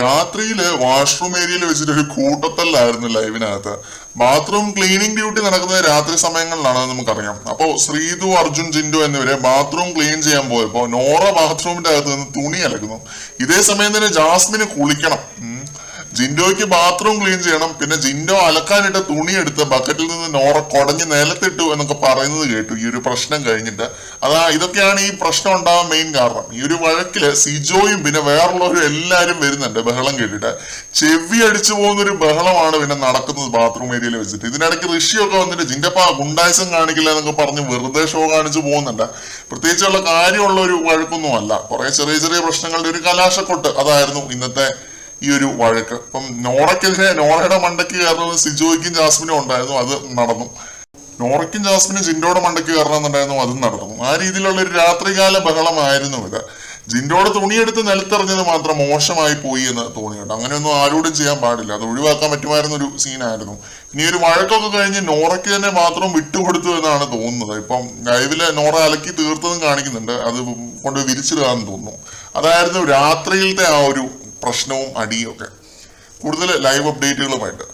രാത്രിയില് വാഷ്റൂം ഏരിയയിൽ വെച്ചിട്ട് ഒരു കൂട്ടത്തല്ലായിരുന്നു ലൈവിനകത്ത്. ബാത്റൂം ക്ലീനിങ് ഡ്യൂട്ടി നടക്കുന്നത് രാത്രി സമയങ്ങളിലാണെന്ന് നമുക്കറിയാം. അപ്പോ ശ്രീതു, അർജുൻ, ജിൻഡോ എന്നിവരെ ബാത്റൂം ക്ലീൻ ചെയ്യാൻ പോയപ്പോ നോറ ബാത്റൂമിന്റെ അകത്ത് നിന്ന് തുണി അലക്കുന്നു. ഇതേ സമയം തന്നെ ജാസ്മിന് കുളിക്കണം, ജിൻഡോയ്ക്ക് ബാത്റൂം ക്ലീൻ ചെയ്യണം, പിന്നെ ജിൻഡോ അലക്കാനിട്ട തുണി എടുത്ത് ബക്കറ്റിൽ നിന്ന് നോറ കുടഞ്ഞ് നിലത്തിട്ടു എന്നൊക്കെ പറയുന്നത് കേട്ടു ഈ ഒരു പ്രശ്നം കഴിഞ്ഞിട്ട്. ഇതൊക്കെയാണ് ഈ പ്രശ്നം ഉണ്ടാവാൻ മെയിൻ കാരണം. ഈ ഒരു വഴക്കില് സിജോയും പിന്നെ വേറുള്ളവരും എല്ലാരും വരുന്നുണ്ട് ബഹളം കേട്ടിട്ട്. ചെവി അടിച്ചു പോകുന്നൊരു ബഹളമാണ് പിന്നെ നടക്കുന്നത് ബാത്റൂം ഏരിയയിൽ വെച്ചിട്ട്. ഇതിനിടയ്ക്ക് ഋഷിയൊക്കെ വന്നിട്ട് ജിൻഡപ്പ ഗുണ്ടായിസം കാണിക്കില്ല എന്നൊക്കെ പറഞ്ഞ് വെറുതെ ഷോ കാണിച്ചു പോകുന്നുണ്ട്. പ്രത്യേകിച്ചുള്ള കാര്യമുള്ള ഒരു വഴക്കൊന്നും അല്ല, കുറെ ചെറിയ ചെറിയ പ്രശ്നങ്ങളുടെ ഒരു കലാശക്കൊട്ട്. അതായിരുന്നു ഇന്നത്തെ ഈ ഒരു വഴക്ക്. ഇപ്പം നോറയ്ക്കെതിരെ നോറയുടെ മണ്ടയ്ക്ക് കയറുന്നത് സിജോയ്ക്കും ജാസ്മിനും ഉണ്ടായിരുന്നു, അത് നടന്നു. നോറയ്ക്കും ജാസ്മിനും ജിൻഡോയുടെ മണ്ടയ്ക്ക് കയറണമെന്നുണ്ടായിരുന്നു, അതും നടന്നു. ആ രീതിയിലുള്ള ഒരു രാത്രികാല ബഹളമായിരുന്നു ഇത്. ജിൻഡോയുടെ തുണിയെടുത്ത് നിലത്തെറിഞ്ഞത് മാത്രം മോശമായി പോയി എന്ന് തോന്നിയുണ്ട്. അങ്ങനെയൊന്നും ആരോടും ചെയ്യാൻ പാടില്ല, അത് ഒഴിവാക്കാൻ പറ്റുമായിരുന്ന ഒരു സീനായിരുന്നു. ഇനി ഒരു വഴക്കൊക്കെ കഴിഞ്ഞ് നോറയ്ക്ക് തന്നെ മാത്രം വിട്ടുകൊടുത്തു എന്നാണ് തോന്നുന്നത്. ഇപ്പം ലൈവില് നോറ അലക്കി തീർത്തതും കാണിക്കുന്നുണ്ട്, അത് കൊണ്ട് വിരിച്ചിടാന്ന് തോന്നുന്നു. അതായിരുന്നു രാത്രിയിലത്തെ ആ ഒരു പ്രശ്നവും അടിയും ഒക്കെ. കൂടുതൽ ലൈവ് അപ്ഡേറ്റുകളുമായിട്ട്